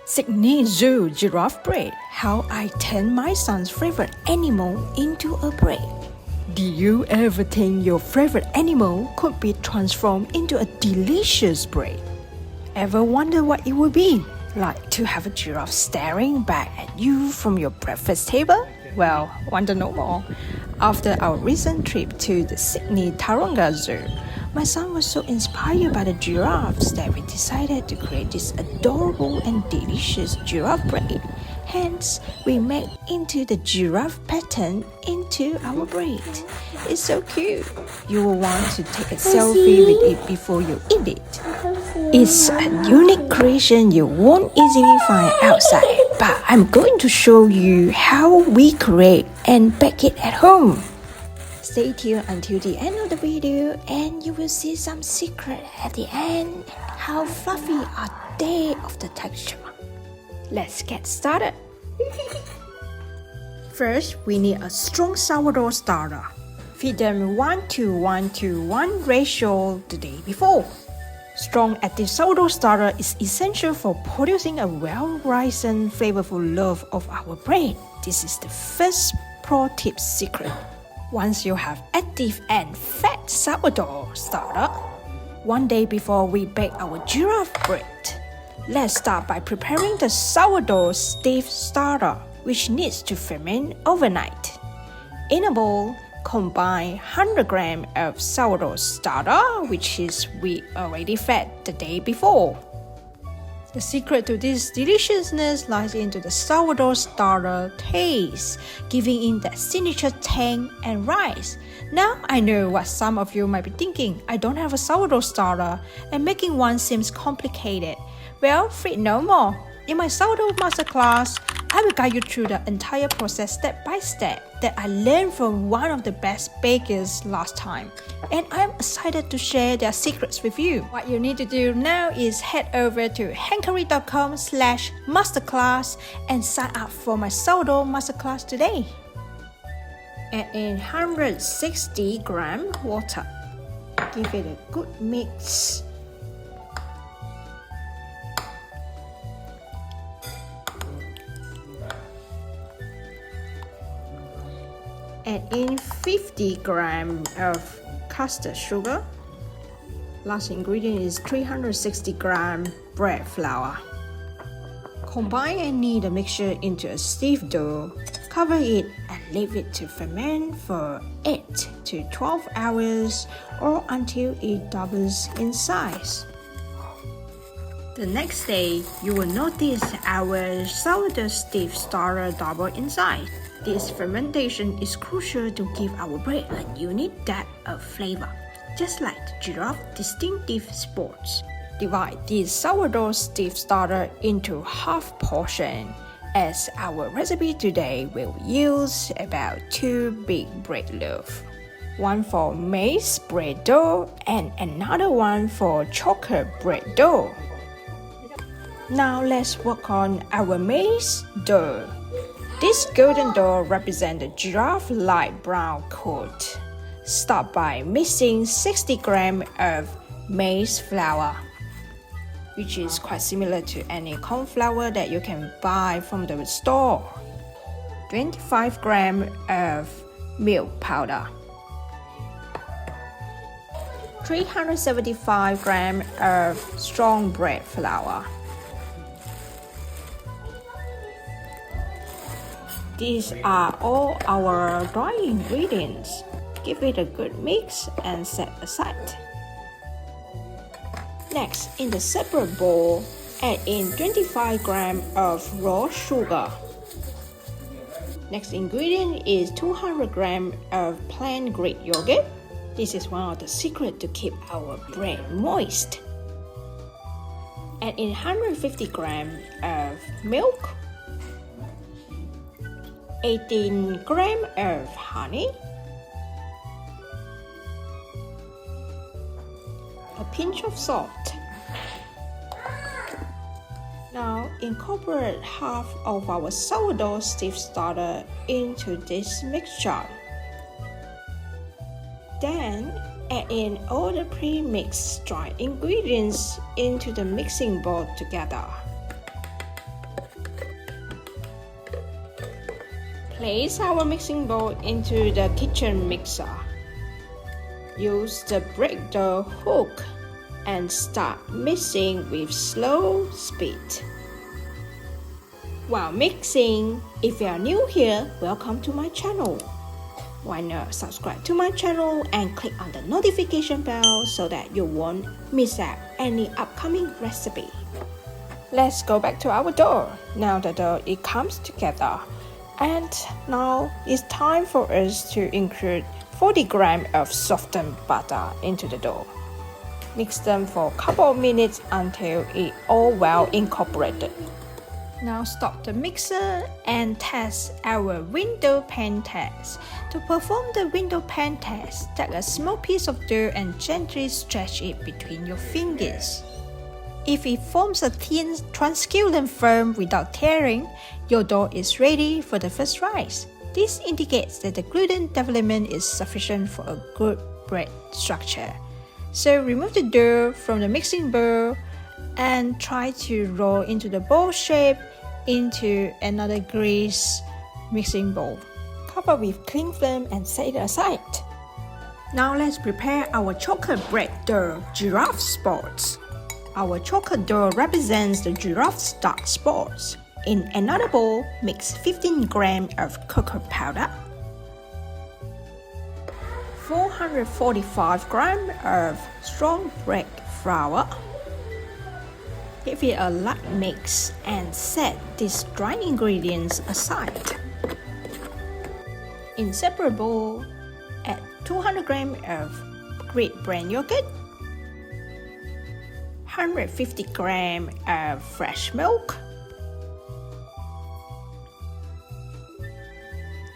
Sydney Zoo giraffe bread. How I turn my son's favorite animal into a bread. Do you ever think your favorite animal could be transformed into a delicious bread? Ever wonder what it would be like to have a giraffe staring back at you from your breakfast table? Well, want to know more? After our recent trip to the Sydney Taronga Zoo, my son was so inspired by the giraffes that we decided to create this adorable and delicious giraffe bread. Hence, we made into the giraffe pattern into our bread. It's so cute. You will want to take a selfie with it before you eat it. It's a unique creation you won't easily find outside, but I'm going to show you how we create and bake it at home. Stay tuned until the end of the video and you will see some secret at the end. How fluffy are they of the texture? Let's get started. First, we need a strong sourdough starter. Feed them 1:1:1 ratio the day before. Strong active sourdough starter is essential for producing a well-risen, flavorful loaf of our bread. This is the first pro tip secret. Once you have active and fat sourdough starter, one day before we bake our giraffe bread, let's start by preparing the sourdough stiff starter, which needs to ferment overnight. In a bowl, combine 100 grams of sourdough starter, which is we already fed the day before. The secret to this deliciousness lies into the sourdough starter taste, giving in that signature tang and rice. Now I know what some of you might be thinking. I don't have a sourdough starter and making one seems complicated. Well, fret no more. In my sourdough masterclass, I will guide you through the entire process step by step that I learned from one of the best bakers last time. And I'm excited to share their secrets with you. What you need to do now is head over to hankery.com/masterclass and sign up for my sourdough masterclass today. Add in 160 grams water. Give it a good mix. Add in 50 grams of custard sugar. Last ingredient is 360 grams bread flour. Combine and knead the mixture into a stiff dough. Cover it and leave it to ferment for 8 to 12 hours or until it doubles in size. The next day, you will notice our sourdough stiff starter double in size. This fermentation is crucial to give our bread a unique depth of flavor, just like the giraffe distinctive spots. Divide this sourdough stiff starter into half portion, as our recipe today will use about 2 big bread loaves. One for maize bread dough and another one for chocolate bread dough. Now let's work on our maize dough. This golden dough represents the giraffe light brown coat. Start by mixing 60 grams of maize flour, which is quite similar to any corn flour that you can buy from the store. 25 grams of milk powder. 375 grams of strong bread flour. These are all our dry ingredients. Give it a good mix and set aside. Next, in the separate bowl, add in 25 grams of raw sugar. Next ingredient is 200 grams of plain Greek yogurt. This is one of the secrets to keep our bread moist. Add in 150 grams of milk. 18 grams of honey, a pinch of salt. Now incorporate half of our sourdough stiff starter into this mixture. Then add in all the pre-mixed dry ingredients into the mixing bowl together. Place our mixing bowl into the kitchen mixer. Use the bread dough hook and start mixing with slow speed. While mixing, if you are new here, welcome to my channel. Why not subscribe to my channel and click on the notification bell so that you won't miss out any upcoming recipe. Let's go back to our dough. Now the dough it comes together. And now it's time for us to include 40 grams of softened butter into the dough. Mix them for a couple of minutes until it all well incorporated. Now stop the mixer and test our window pane test. To perform the window pane test, take a small piece of dough and gently stretch it between your fingers. If it forms a thin, translucent film without tearing, your dough is ready for the first rise. This indicates that the gluten development is sufficient for a good bread structure. So remove the dough from the mixing bowl and try to roll into the bowl shape into another greased mixing bowl. Cover with cling film and set it aside. Now let's prepare our chocolate bread dough giraffe spots. Our chocolate dough represents the giraffe's dark spots. In another bowl, mix 15 grams of cocoa powder, 445 grams of strong bread flour. Give it a light mix and set these dry ingredients aside. In separate bowl, add 200 grams of Greek brand yogurt, 150 grams of fresh milk,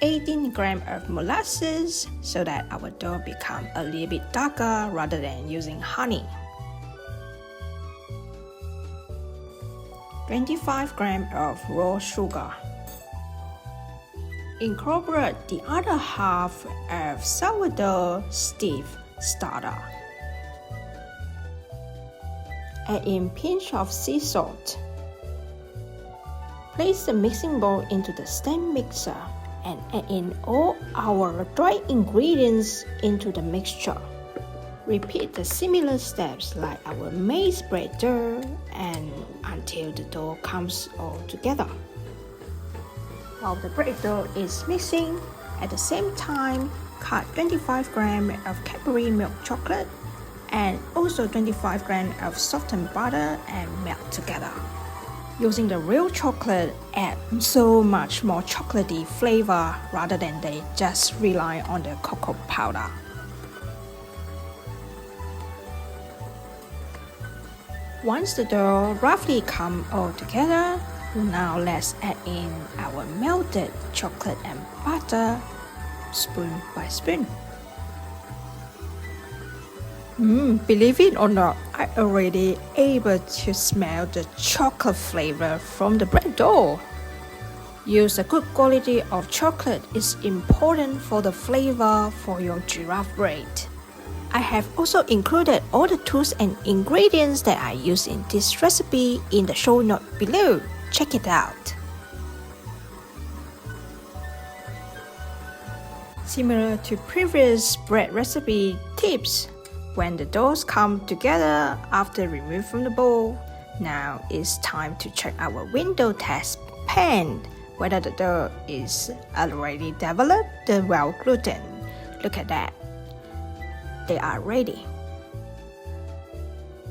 18 grams of molasses so that our dough becomes a little bit darker rather than using honey. 25 grams of raw sugar. Incorporate the other half of sourdough stiff starter. Add in pinch of sea salt. Place the mixing bowl into the stand mixer and add in all our dry ingredients into the mixture. Repeat the similar steps like our maize bread dough and until the dough comes all together. While the bread dough is mixing, at the same time, cut 25 grams of Cadbury milk chocolate and also 25 grams of softened butter and melt together. Using the real chocolate adds so much more chocolatey flavor rather than they just rely on the cocoa powder. Once the dough roughly comes all together, now let's add in our melted chocolate and butter spoon by spoon. Believe it or not, I already able to smell the chocolate flavor from the bread dough. Use a good quality of chocolate is important for the flavor for your giraffe bread. I have also included all the tools and ingredients that I use in this recipe in the show note below. Check it out. Similar to previous bread recipe tips, when the doughs come together after removed from the bowl, now it's time to check our window test pan whether the dough is already developed well gluten. Look at that. They are ready.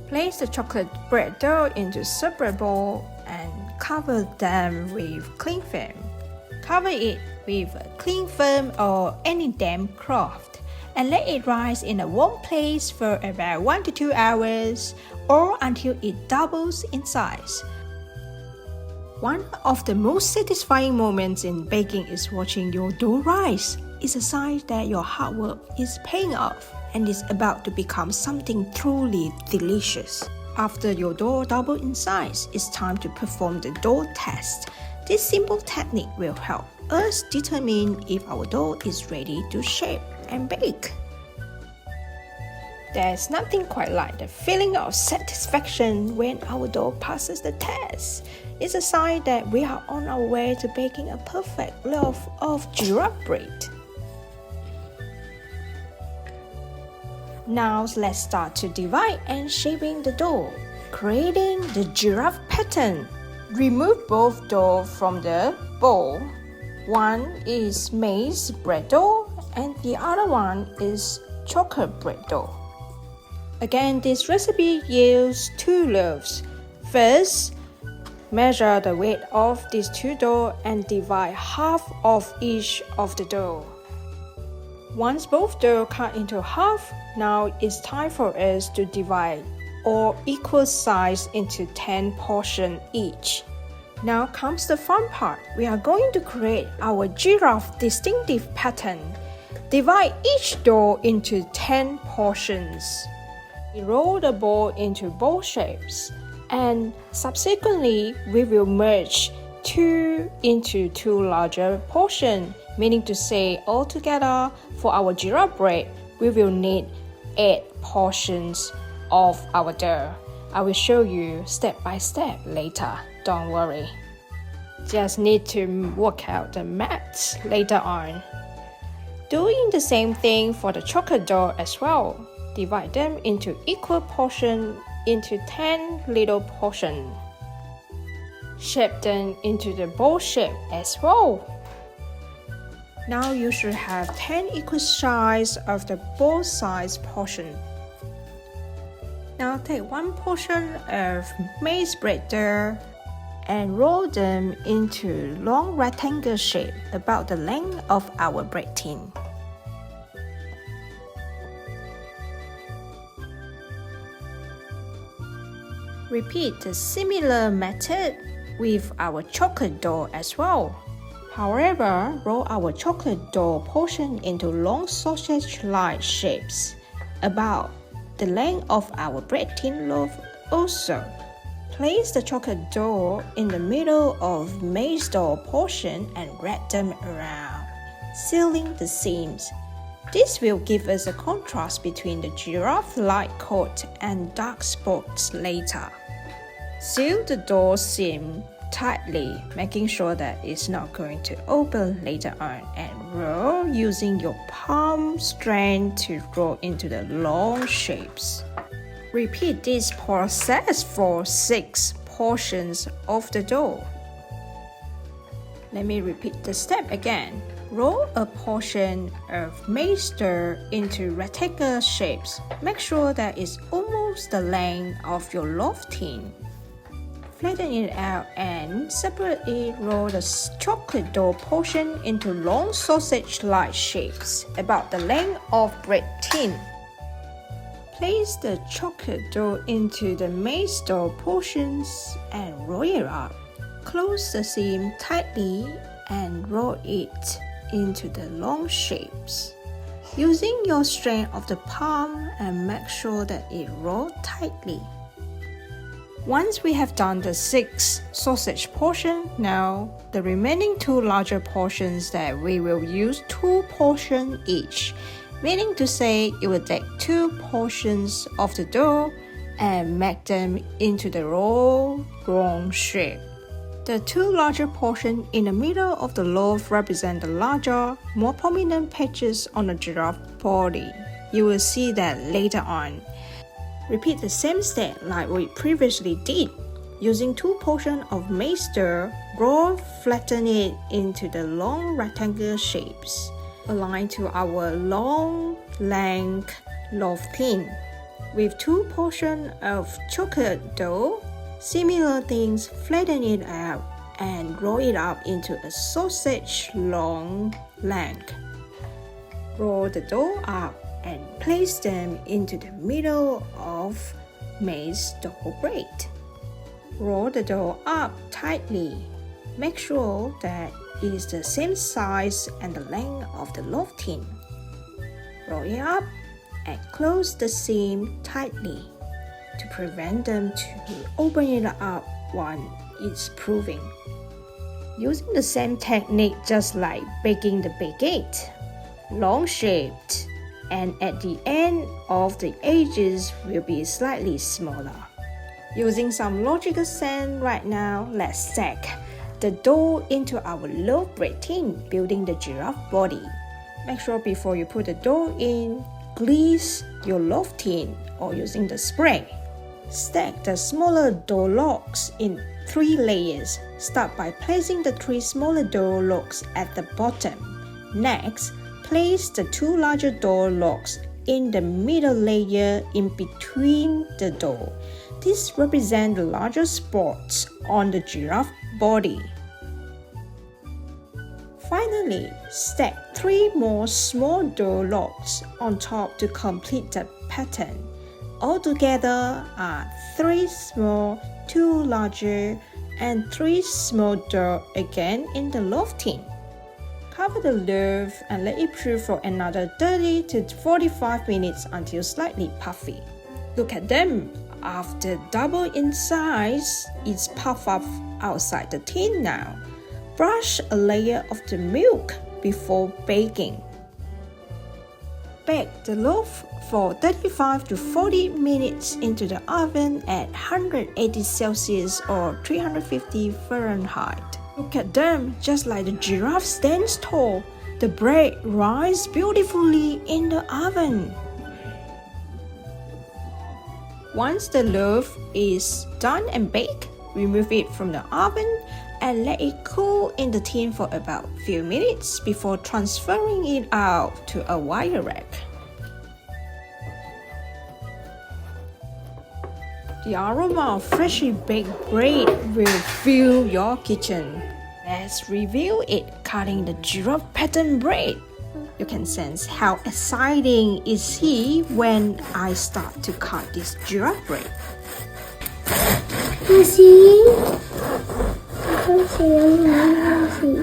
Place the chocolate bread dough into a separate bowl and cover them with cling film. Cover it with a cling film or any damp cloth and let it rise in a warm place for about 1 to 2 hours or until it doubles in size. One of the most satisfying moments in baking is watching your dough rise. It's a sign that your hard work is paying off and is about to become something truly delicious. After your dough doubles in size, it's time to perform the dough test. This simple technique will help us determine if our dough is ready to shape and bake. There's nothing quite like the feeling of satisfaction when our dough passes the test. It's a sign that we are on our way to baking a perfect loaf of giraffe bread. Now let's start to divide and shaping the dough, creating the giraffe pattern. Remove both dough from the bowl. One is maize bread dough and the other one is chocolate bread dough. Again, this recipe yields 2 loaves. First, measure the weight of these 2 dough and divide half of each of the dough. Once both dough cut into half, now it's time for us to divide all equal size into 10 portions each. Now comes the fun part. We are going to create our giraffe distinctive pattern. Divide each dough into 10 portions. Roll the bowl into bowl shapes, and subsequently we will merge 2 into 2 larger portions, meaning to say altogether for our giraffe bread we will need 8 portions of our dough. I will show you step by step later, don't worry. Just need to work out the maths later on. Doing the same thing for the chocolate dough as well. Divide them into equal portions into 10 little portions. Shape them into the bowl shape as well. Now you should have 10 equal size of the bowl size portion. Now take 1 portion of maize bread dough and roll them into long rectangle shape about the length of our bread tin. Repeat the similar method with our chocolate dough as well. However, roll our chocolate dough portion into long sausage-like shapes, about the length of our bread tin loaf also. Place the chocolate dough in the middle of maize dough portion and wrap them around, sealing the seams. This will give us a contrast between the giraffe-like coat and dark spots later. Seal the dough seam tightly, making sure that it's not going to open later on, and roll using your palm strength to roll into the long shapes. Repeat this process for 6 portions of the dough. Let me repeat the step again. Roll a portion of maize dough into rectangular shapes. Make sure that it's almost the length of your loaf tin. Flatten it out and separately roll the chocolate dough portion into long sausage-like shapes, about the length of bread tin. Place the chocolate dough into the maize dough portions and roll it up. Close the seam tightly and roll it into the long shapes. Using your strength of the palm and make sure that it rolls tightly. Once we have done the 6 sausage portions, now the remaining 2 larger portions that we will use 2 portions each, meaning to say you will take 2 portions of the dough and make them into the round shape. The 2 larger portions in the middle of the loaf represent the larger, more prominent patches on the giraffe body. You will see that later on. Repeat the same step like we previously did. Using 2 portions of maize dough, roll, flatten it into the long rectangular shapes, aligned to our long length loaf tin. With 2 portions of chocolate dough, similar things, flatten it out and roll it up into a sausage long length. Roll the dough up and place them into the middle of maize dough bread. Roll the dough up tightly. Make sure that it is the same size and the length of the loaf tin. Roll it up and close the seam tightly to prevent them to open it up when it's proving. Using the same technique just like baking the baguette, long shaped, and at the end of the edges will be slightly smaller. Using some logical sense right now, let's stack the dough into our loaf bread tin, building the giraffe body. Make sure before you put the dough in, grease your loaf tin or using the spray. Stack the smaller dough logs in 3 layers. Start by placing the 3 smaller dough logs at the bottom. Next, place the 2 larger dough logs in the middle layer in between the dough. This represents the larger spots on the giraffe body. Finally, stack 3 more small dough logs on top to complete the pattern. Altogether are 3 small, 2 larger, and 3 small dough again in the loaf tin. Cover the loaf and let it proof for another 30 to 45 minutes until slightly puffy. Look at them. After double in size, it's puffed up outside the tin now. Brush a layer of the milk before baking. Bake the loaf for 35 to 40 minutes into the oven at 180 Celsius or 350 Fahrenheit. Look at them, just like the giraffe stands tall. The bread rises beautifully in the oven. Once the loaf is done and baked, remove it from the oven and let it cool in the tin for about a few minutes before transferring it out to a wire rack. The aroma of freshly baked bread will fill your kitchen. Let's review it cutting the giraffe-patterned bread. You can sense how exciting is he when I start to cut this giraffe bread. You see? I can see.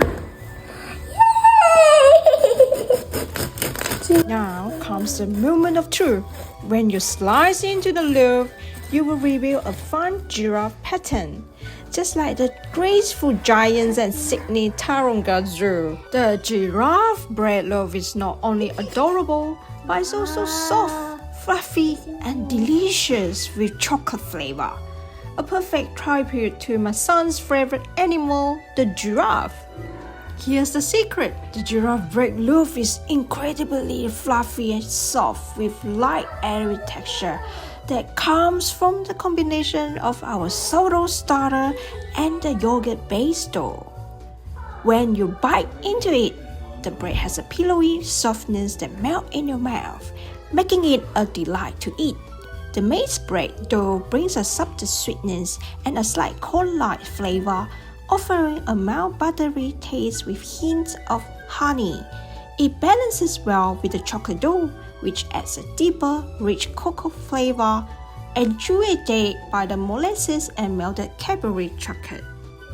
Yay! Now comes the moment of truth. When you slice into the loaf, you will reveal a fun giraffe pattern, just like the graceful giants at Sydney Taronga Zoo. The giraffe bread loaf is not only adorable, but it's also soft, fluffy, and delicious with chocolate flavor. A perfect tribute to my son's favorite animal, the giraffe. Here's the secret. The giraffe bread loaf is incredibly fluffy and soft with light airy texture that comes from the combination of our sourdough starter and the yogurt-based dough. When you bite into it, the bread has a pillowy softness that melts in your mouth, making it a delight to eat. The maize bread dough brings a subtle sweetness and a slight corn-like flavor, offering a mild buttery taste with hints of honey. It balances well with the chocolate dough, which adds a deeper, rich cocoa flavor, accentuated by the molasses and melted Cadbury chocolate.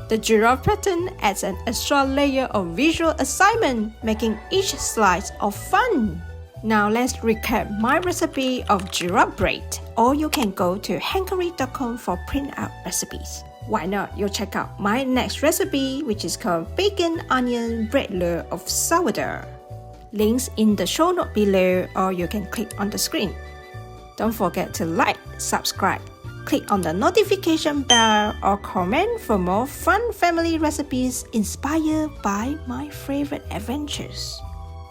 The giraffe pattern adds an extra layer of visual excitement, making each slice of fun. Now let's recap my recipe of giraffe bread, or you can go to hankery.com for print-out recipes. Why not you check out my next recipe, which is called bacon onion bread loaf of sourdough. Links in the show note below, or you can click on the screen. Don't forget to like, subscribe, click on the notification bell, or comment for more fun family recipes inspired by my favorite adventures.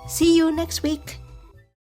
See you next week.